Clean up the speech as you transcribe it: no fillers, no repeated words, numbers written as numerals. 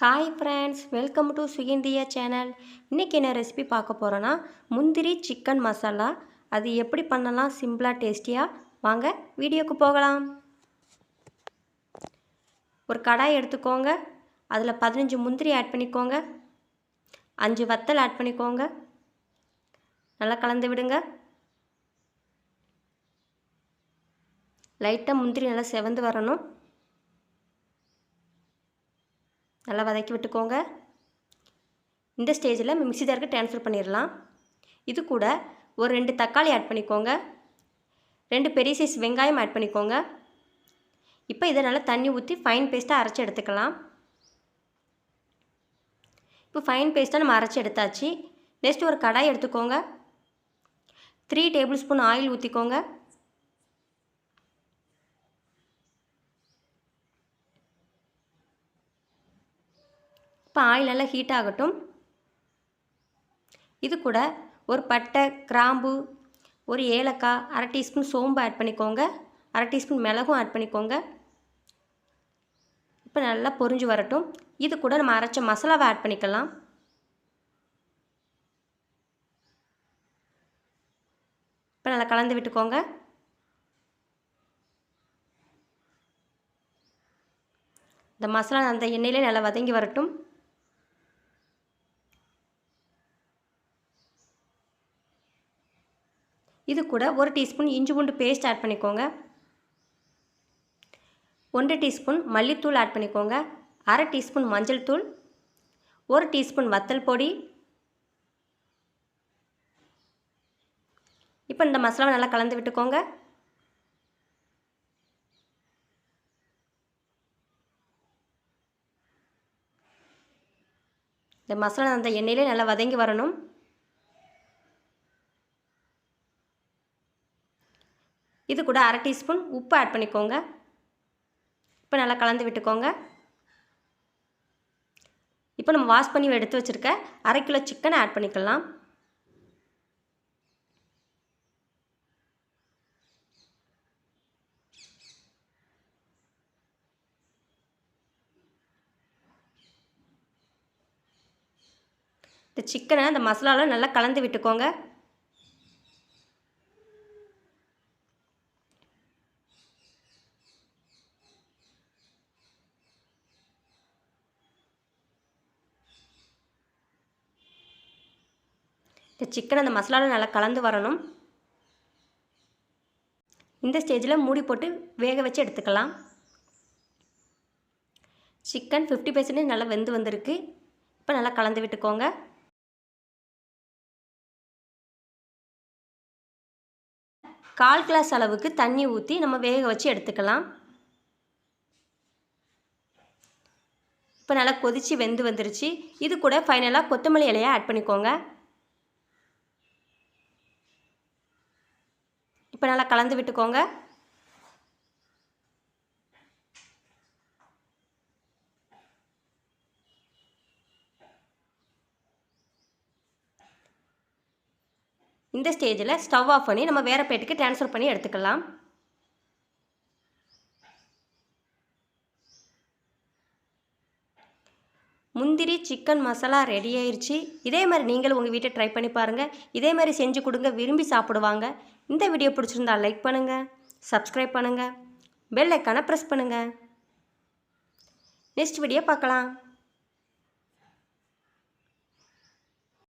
Hi friends, welcome to சுகிந்தியா channel. இன்றைக்கி என்ன ரெசிபி பார்க்க போகிறோன்னா முந்திரி சிக்கன் மசாலா. அது எப்படி பண்ணலாம் சிம்பிளாக டேஸ்டியாக, வாங்க வீடியோக்கு போகலாம். ஒரு கடாய் எடுத்துக்கோங்க. அதில் 15 முந்திரி ஆட் பண்ணிக்கோங்க. 5 வத்தல் ஆட் பண்ணிக்கோங்க. நல்லா கலந்து விடுங்க. லைட்டாக முந்திரி நல்லா செவந்து வரணும். நல்லா வதக்கி விட்டுக்கோங்க. இந்த ஸ்டேஜில் மிக்ஸி ஜாருக்கு ட்ரான்ஸ்ஃபர் பண்ணிடலாம். இது கூட ஒரு 2 தக்காளி ஆட் பண்ணிக்கோங்க. 2 பெரிய சைஸ் வெங்காயம் ஆட் பண்ணிக்கோங்க. இப்போ இதை நல்லா தண்ணி ஊற்றி ஃபைன் பேஸ்ட்டாக அரைச்சி எடுத்துக்கலாம். இப்போ ஃபைன் பேஸ்ட்டாக நம்ம அரைச்சி எடுத்தாச்சு. நெக்ஸ்ட் ஒரு கடாய் எடுத்துக்கோங்க. 3 டேபிள் ஸ்பூன் ஆயில் ஊற்றிக்கோங்க. இப்போ ஆயில் நல்லா ஹீட் ஆகட்டும். இது கூட ஒரு பட்டை, கிராம்பு, ஒரு ஏலக்காய், 1/2 டீஸ்பூன் சோம்பு ஆட் பண்ணிக்கோங்க. 1/2 டீஸ்பூன் மிளகும் ஆட் பண்ணிக்கோங்க. இப்போ நல்லா பொரிஞ்சு வரட்டும். இது கூட நம்ம அரைச்ச மசாலாவை ஆட் பண்ணிக்கலாம். இப்போ நல்லா கலந்து விட்டுக்கோங்க. இந்த மசாலா அந்த எண்ணெயிலே நல்லா வதங்கி வரட்டும். இது கூட 1 டீஸ்பூன் இஞ்சி பூண்டு பேஸ்ட் ஆட் பண்ணிக்கோங்க. 1 டீஸ்பூன் மல்லித்தூள் ஆட் பண்ணிக்கோங்க. 1/2 டீஸ்பூன் மஞ்சள் தூள், 1 டீஸ்பூன் வத்தல் பொடி. இப்போ இந்த மசாலாவை நல்லா கலந்து விட்டுக்கோங்க. இந்த மசாலா அந்த எண்ணெயிலே நல்லா வதங்கி வரணும். இது கூட 1/2 டீஸ்பூன் உப்பு ஆட் பண்ணிக்கோங்க. இப்போ நல்லா கலந்து விட்டுக்கோங்க. இப்போ நம்ம வாஷ் பண்ணி எடுத்து வச்சுருக்க 1/2 கிலோ சிக்கனை ஆட் பண்ணிக்கலாம். இந்த சிக்கனை அந்த மசாலாவில் நல்லா கலந்து விட்டுக்கோங்க. இந்த சிக்கன் அந்த மசாலாவில் நல்லா கலந்து வரணும். இந்த ஸ்டேஜில் மூடி போட்டு வேக வச்சு எடுத்துக்கலாம். சிக்கன் 50% நல்லா வெந்து வந்திருக்கு. இப்போ நல்லா கலந்து விட்டுக்கோங்க. கால் கிளாஸ் அளவுக்கு தண்ணி ஊற்றி நம்ம வேக வச்சு எடுத்துக்கலாம். இப்போ நல்லா கொதித்து வெந்து வந்துருச்சு. இது கூட ஃபைனலாக கொத்தமல்லி இலையை ஆட் பண்ணிக்கோங்க. இப்போ நல்லா கலந்து விட்டுக்கோங்க. இந்த ஸ்டேஜில் ஸ்டவ் ஆஃப் பண்ணி நம்ம வேறு பிளேட்டுக்கு ட்ரான்ஸ்ஃபர் பண்ணி எடுத்துக்கலாம். முந்திரி சிக்கன் மசாலா ரெடி ஆயிடுச்சு. இதே மாதிரி நீங்களும் உங்கள் வீட்டை ட்ரை பண்ணி பாருங்கள். இதே மாதிரி செஞ்சு கொடுங்க, விரும்பி சாப்பிடுவாங்க. இந்த வீடியோ பிடிச்சிருந்தா லைக் பண்ணுங்கள், சப்ஸ்கிரைப் பண்ணுங்கள், பெல் ஐக்கானை ப்ரெஸ் பண்ணுங்கள். நெக்ஸ்ட் வீடியோ பார்க்கலாம்.